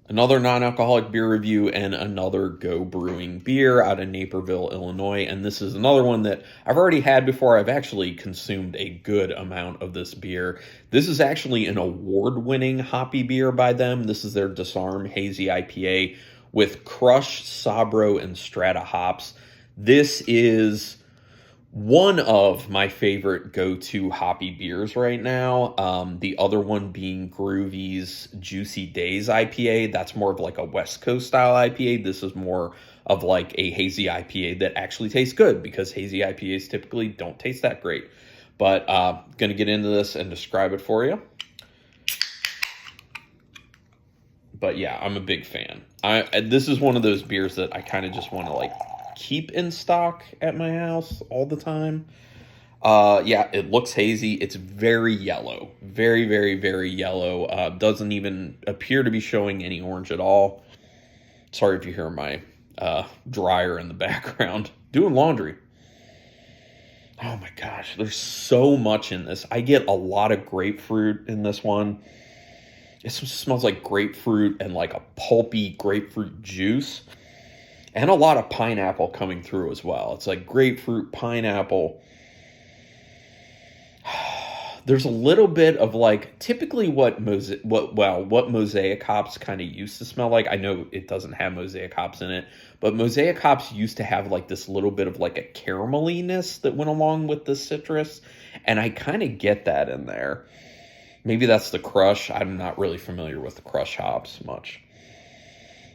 Another non-alcoholic beer review and another Go Brewing beer out of Naperville, Illinois. And this is another one that I've already had before. I've actually consumed a good amount of this beer. This is actually an award-winning hoppy beer by them. This is their Disarm Hazy IPA with crushed Sabro and Strata hops. This is one of my favorite go-to hoppy beers right now. The other one being Groovy's Juicy Days IPA. That's more of like a West Coast style IPA. This is more of like a hazy IPA that actually tastes good, because hazy IPAs typically don't taste that great. But going to get into this and describe it for you. But yeah, I'm a big fan. This is one of those beers that I kind of just want to like keep in stock at my house all the time. Yeah, it looks hazy. It's very yellow. Very, very, very yellow. Doesn't even appear to be showing any orange at all. Sorry if you hear my dryer in the background. Doing laundry. Oh my gosh, there's so much in this. I get a lot of grapefruit in this one. It smells like grapefruit and like a pulpy grapefruit juice. And a lot of pineapple coming through as well. It's like grapefruit, pineapple. There's a little bit of like typically what mosaic hops kind of used to smell like. I know it doesn't have mosaic hops in it, but mosaic hops used to have like this little bit of like a carameliness that went along with the citrus, and I kind of get that in there. Maybe that's the crush. I'm not really familiar with the crush hops much,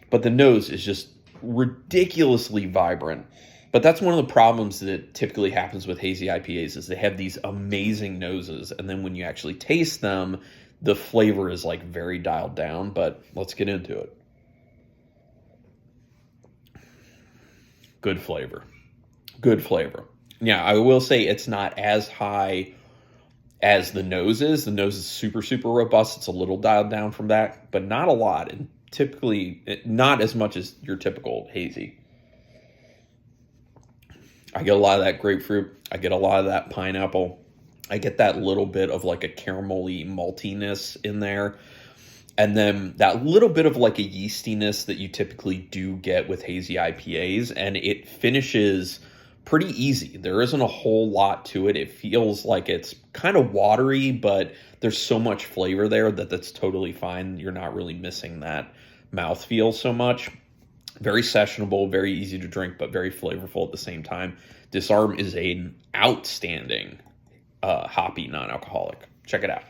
but the nose is just ridiculously vibrant. But that's one of the problems that typically happens with hazy IPAs, is they have these amazing noses, and then when you actually taste them, the flavor is like very dialed down. But let's get into it. Good flavor. Good flavor. Yeah, I will say it's not as high as the nose is. The nose is super, super robust. It's a little dialed down from that, but not a lot. And typically not as much as your typical hazy. I get a lot of that grapefruit. I get a lot of that pineapple. I get that little bit of like a caramelly maltiness in there. And then that little bit of like a yeastiness that you typically do get with hazy IPAs. And it finishes pretty easy. There isn't a whole lot to it. It feels like it's kind of watery, but there's so much flavor there that that's totally fine. You're not really missing that mouthfeel so much. Very sessionable, very easy to drink, but very flavorful at the same time. Disarm is an outstanding hoppy non-alcoholic. Check it out.